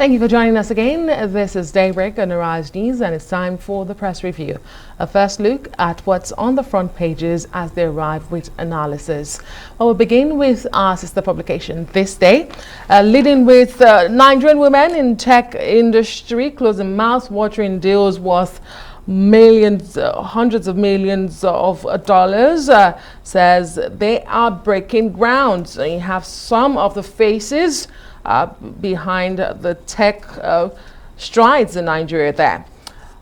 Thank you for joining us again. This is Daybreak on Arise News, and it's time for the press review. A first look at what's on the front pages as they arrive with analysis. Well, we'll begin with our sister publication this day, leading with Nigerian women in tech industry closing mouth-watering deals worth millions, hundreds of millions of dollars, says they are breaking ground. So you have some of the faces behind the tech strides in Nigeria there.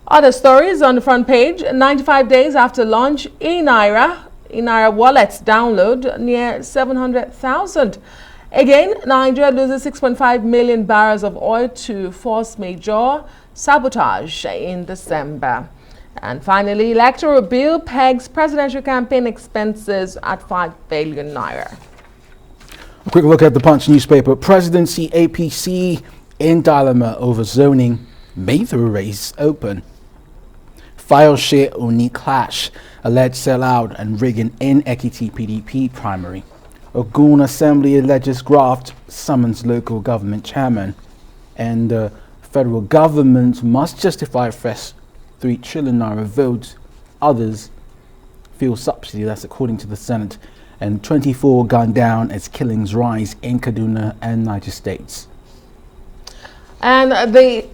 Other stories on the front page: 95 days after launch, e-Naira wallets download near 700,000. Again, Nigeria loses 6.5 million barrels of oil to force majeure sabotage in December. And finally, electoral bill pegs presidential campaign expenses at 5 billion naira. A quick look at the Punch newspaper. Presidency APC in dilemma over zoning, Maythrough race open. File share Oni clash, alleged sellout and rigging in Ekiti PDP primary. Ogun Assembly alleges graft, summons local government chairman. And the federal government must justify fresh 3 trillion naira votes. Others feel subsidy, that's according to the Senate. And 24 gunned down as killings rise in Kaduna and Niger states. And the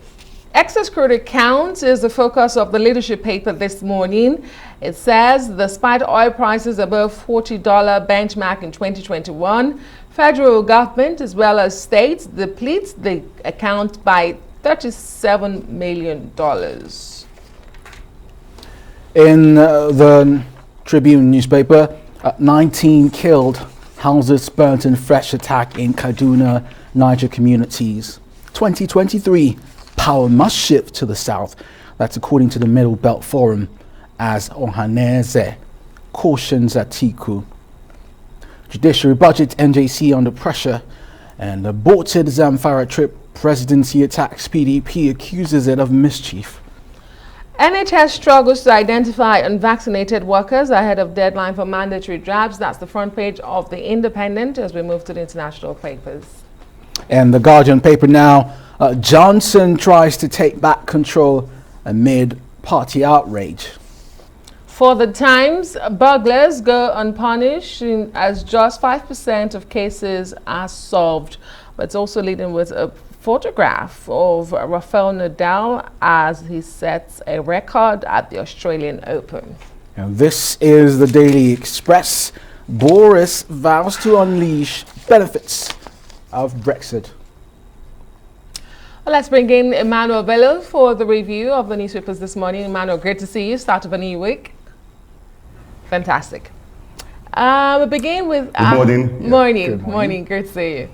excess crude account is the focus of the leadership paper this morning. It says despite oil prices above $40 benchmark in 2021, federal government as well as states depletes the account by $37 million. In the Tribune newspaper, 19 killed, houses burnt in fresh attack in Kaduna, Niger communities. 2023, power must shift to the south. That's according to the Middle Belt Forum, as Ohaneze cautions Atiku. Judiciary budget, NJC under pressure, and aborted Zamfara trip. Presidency attacks PDP, accuses it of mischief. NHS struggles to identify unvaccinated workers ahead of deadline for mandatory jabs. That's the front page of The Independent as we move to the international papers. And the Guardian paper now, Johnson tries to take back control amid party outrage. For the Times, burglars go unpunished as just 5% of cases are solved. But it's also leading with a photograph of Rafael Nadal as he sets a record at the Australian Open. Now, this is the Daily Express. Boris vows to unleash benefits of Brexit. Well, let's bring in Emmanuel Bello for the review of the newspapers this morning. Emmanuel, great to see you. Start of a new week. Fantastic. We begin with... Good morning. Morning. Great to see you.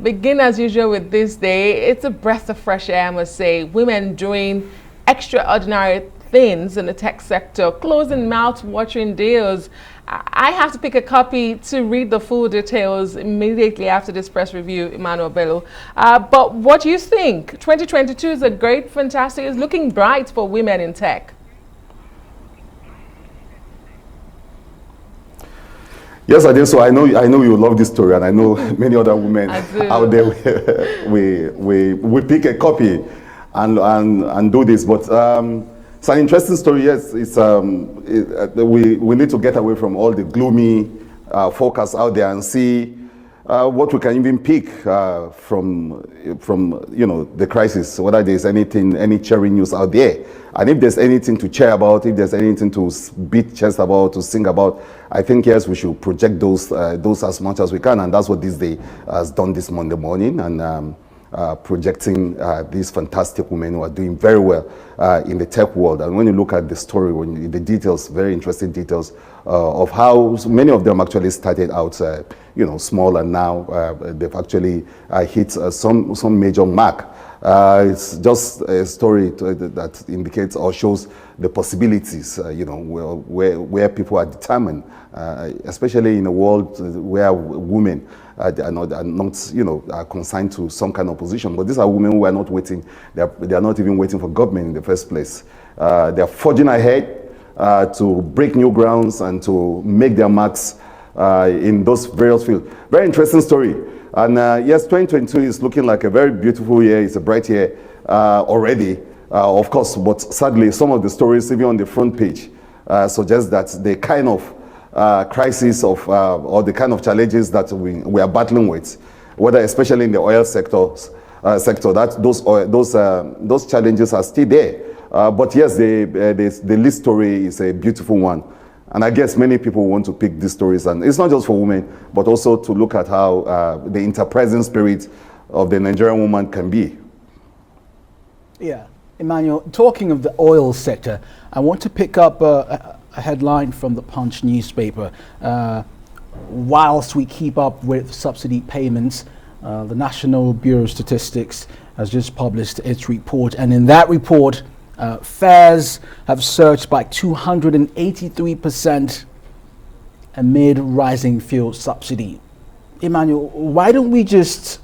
Begin as usual with this day. It's a breath of fresh air, I must say. Women doing extraordinary things in the tech sector, closing mouth-watering deals. I have to pick a copy to read the full details immediately after this press review, Emmanuel Bello. But what do you think? 2022 is a great, fantastic, it's looking bright for women in tech. Yes, I did. So I know you love this story, and I know many other women out there. We pick a copy and do this. But it's an interesting story. Yes, we need to get away from all the gloomy forecasts out there and see what we can even pick from the crisis. Whether there's any cheering news out there, and if there's anything to cheer about, if there's anything to beat chest about, to sing about, I think yes, we should project those as much as we can, and that's what this day has done this Monday morning, and projecting these fantastic women who are doing very well in the tech world. And when you look at the story, the details, very interesting details of how many of them actually started out, small, and now they've actually hit some major mark. It's just a story that indicates or shows the possibilities, where people are determined, especially in a world where women are not consigned to some kind of position. But these are women who are not waiting. They are not even waiting for government in the first place. They are forging ahead to break new grounds and to make their marks in those various fields. Very interesting story. And yes, 2022 is looking like a very beautiful year. It's a bright year already, of course, but sadly, some of the stories, even on the front page, suggest that the kind of crisis of, or the kind of challenges that we are battling with, whether especially in the oil sector, that those challenges are still there. But yes, the lead story is a beautiful one. And I guess many people want to pick these stories, and it's not just for women, but also to look at how the enterprising spirit of the Nigerian woman can be. Yeah, Emmanuel, talking of the oil sector, I want to pick up a headline from the Punch newspaper. Whilst we keep up with subsidy payments, the National Bureau of Statistics has just published its report, and in that report, fares have surged by 283% amid rising fuel subsidy. Emmanuel, why don't we just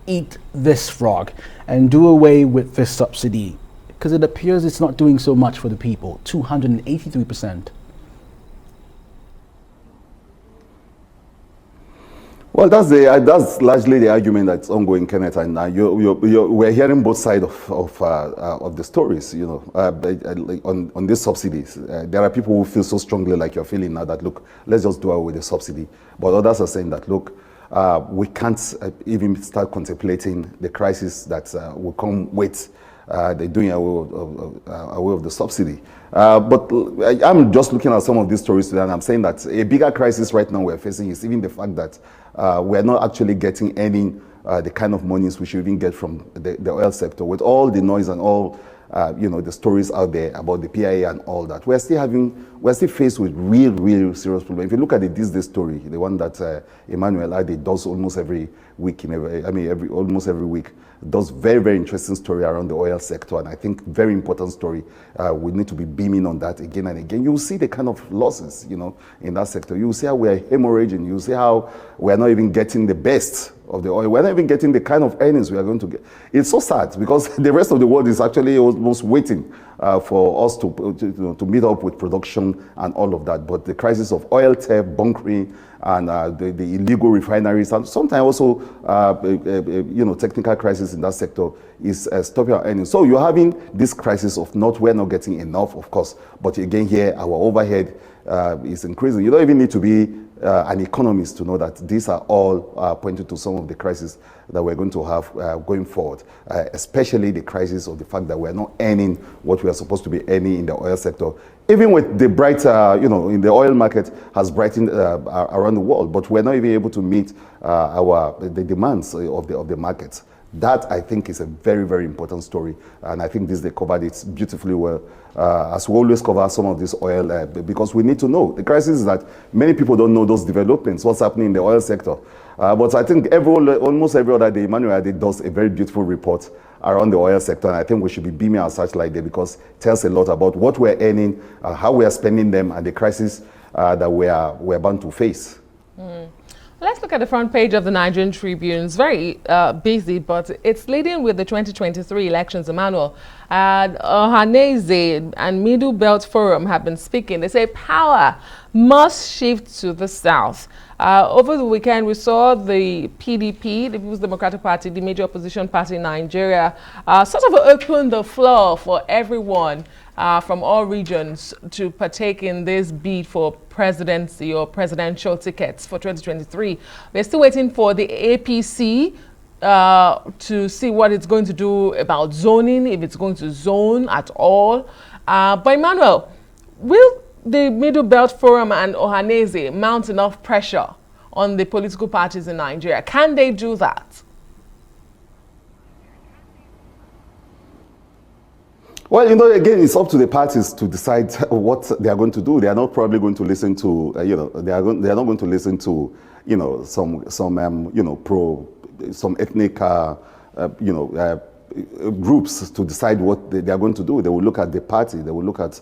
eat this frog and do away with this subsidy? Because it appears it's not doing so much for the people. 283%. Well, that's largely the argument that's ongoing, Kenneth, and we're hearing both sides of the stories. You know, on these subsidies, there are people who feel so strongly like you're feeling now that, look, let's just do away with the subsidy, but others are saying that, look, we can't even start contemplating the crisis that will come with the doing away of the subsidy. But I'm just looking at some of these stories today, and I'm saying that a bigger crisis right now we're facing is even the fact that we're not actually getting any the kind of monies we should even get from the oil sector. With all the noise and all the stories out there about the PIA and all that, we're still faced with real serious problems. If you look at the This Day story, the one that Emmanuel Ade does almost every week, almost every week, does very interesting story around the oil sector, and I think very important story. We need to be beaming on that again and again. You will see the kind of losses, in that sector. You will see how we are hemorrhaging. You will see how we are not even getting the best of the oil. We're not even getting the kind of earnings we are going to get. It's so sad because the rest of the world is actually almost waiting for us to meet up with production and all of that. But the crisis of oil theft, bunkering, and the illegal refineries, and sometimes also technical crisis in that sector is stopping our earnings. So you're having this crisis of we're not getting enough, of course, but again here our overhead is increasing. You don't even need to be an economist to know that these are all pointing to some of the crises that we're going to have going forward, especially the crisis of the fact that we're not earning what we are supposed to be earning in the oil sector. Even with the bright, in the oil market has brightened around the world, but we're not even able to meet the demands of the markets. That, I think, is a very important story, and I think they covered it beautifully well, as we always cover some of this oil, because we need to know. The crisis is that many people don't know those developments, what's happening in the oil sector. But I think almost every other day, Emmanuel Ade does a very beautiful report around the oil sector, and I think we should be beaming our searchlight there because it tells a lot about what we're earning, how we are spending them, and the crisis that we're bound to face. Let's look at the front page of the Nigerian Tribune. It's very busy, but it's leading with the 2023 elections, Emmanuel. Ohaneze and Middle Belt Forum have been speaking. They say power must shift to the south. Over the weekend, we saw the PDP, the People's Democratic Party, the major opposition party in Nigeria, sort of open the floor for everyone from all regions to partake in this bid for presidency or presidential tickets for 2023. We're still waiting for the APC to see what it's going to do about zoning, if it's going to zone at all. But Emmanuel, will the Middle Belt Forum and Ohaneze mount enough pressure on the political parties in Nigeria? Can they do that? Well, again, it's up to the parties to decide what they are going to do. They are not probably going to listen to, they are not going to listen to, some ethnic, groups to decide what they are going to do. They will look at the party, they will look at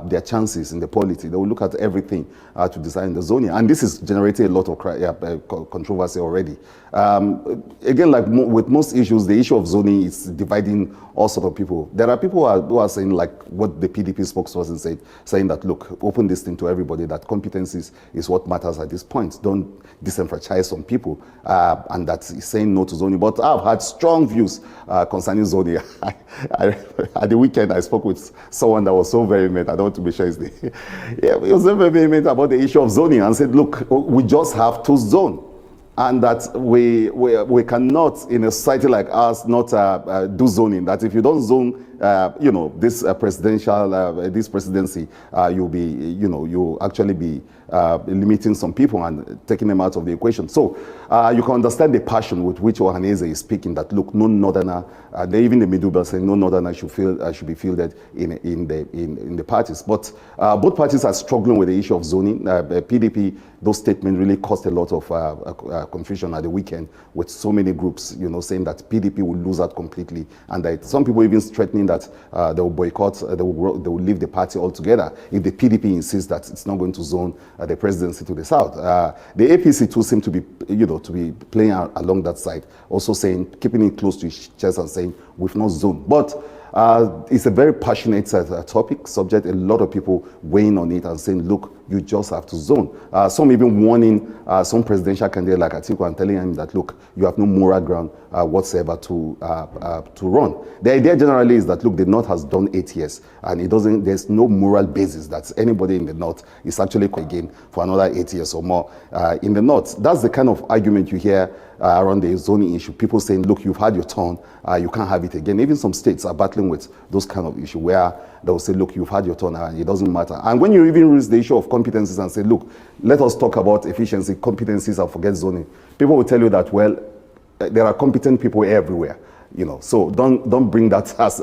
their chances in the polity, they will look at everything to decide the zoning. And this is generating a lot of controversy already. Again, like with most issues, the issue of zoning is dividing all sorts of people. There are people who are saying, like what the PDP spokesperson said, saying that, look, open this thing to everybody, that competencies is what matters at this point. Don't disenfranchise some people, and that is saying no to zoning. But I've had strong views concerning zoning. At the weekend, I spoke with someone that was so vehement, I don't want to be sure his name. Yeah, he was very vehement about the issue of zoning and said, look, we just have to zone. And that we cannot, in a society like ours, not do zoning. That if you don't zone, this this presidency, you'll actually be limiting some people and taking them out of the equation. So you can understand the passion with which Ohaneze is speaking. That look, no northerner, even the middle belt saying no northerner should be fielded in the parties. But both parties are struggling with the issue of zoning. PDP, those statements really caused a lot of confusion at the weekend, with so many groups, saying that PDP will lose out completely, and that some people even threatening that they will boycott, they will leave the party altogether if the PDP insists that it's not going to zone the presidency to the south. The APC too seem to be, to be playing along that side, also saying, keeping it close to his chest and saying we've not zoned. But it's a very passionate subject. A lot of people weighing on it and saying, look, you just have to zone. Some even warning some presidential candidate like Atiku and telling him that, look, you have no moral ground whatsoever to run. The idea generally is that, look, the North has done 8 years, and there's no moral basis that anybody in the North is actually again for another 8 years or more in the North. That's the kind of argument you hear around the zoning issue. People saying, look, you've had your turn, you can't have it again. Even some states are battling with those kind of issues where they'll say, look, you've had your turn and it doesn't matter. And when you even raise the issue of competencies and say, look, let us talk about efficiency, competencies, and forget zoning, people will tell you that, well, there are competent people everywhere. So don't bring that as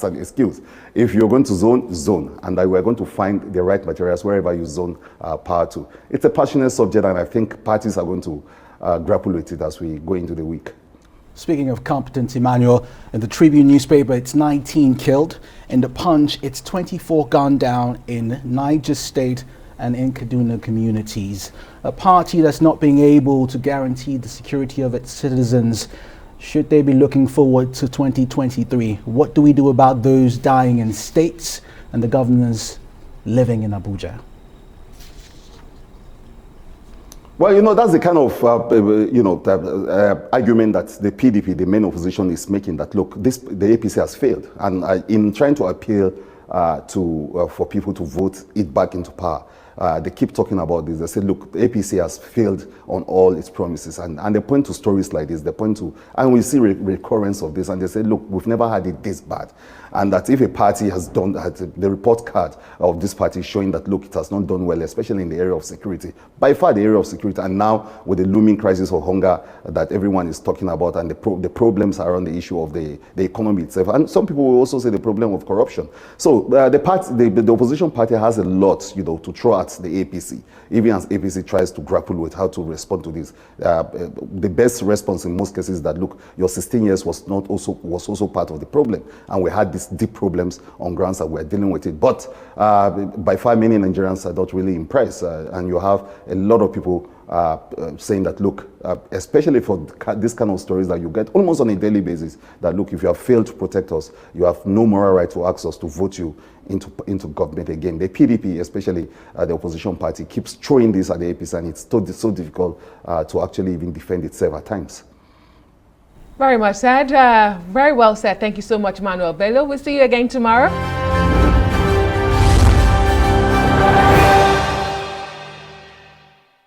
an excuse. If you're going to zone, and that we're going to find the right materials wherever you zone power to. It's a passionate subject, and I think parties are going to grapple with it as we go into the week. Speaking of competence, Emmanuel, in the Tribune newspaper, it's 19 killed. In the Punch, it's 24 gunned down in Niger State and in Kaduna communities. A party that's not being able to guarantee the security of its citizens. Should they be looking forward to 2023? What do we do about those dying in states and the governors living in Abuja? Well, that's the kind of, argument that the PDP, the main opposition, is making, that, look, the APC has failed. And in trying to appeal for people to vote it back into power, they keep talking about this. They say, look, the APC has failed on all its promises. And they point to stories like this. They point to, and we see recurrence of this. And they say, look, we've never had it this bad. And that if a party has done that, the report card of this party showing that, look, it has not done well, especially in the area of security. By far the area of security, and now with the looming crisis of hunger that everyone is talking about, and the problems around the issue of the economy itself. And some people will also say the problem of corruption. So the opposition party has a lot, to throw at the APC, even as APC tries to grapple with how to respond to this. The best response in most cases is that, look, your 16 years was also part of the problem, and we had these deep problems on grounds that we're dealing with it. But by far, many Nigerians are not really impressed, and you have a lot of people saying that, look, especially for this kind of stories that you get almost on a daily basis, that, look, if you have failed to protect us, you have no moral right to ask us to vote you into government again. The PDP, especially the opposition party, keeps throwing this at the APC, and it's so difficult to actually even defend itself at times. Very much said. Very well said. Thank you so much, Manuel Bello. We'll see you again tomorrow.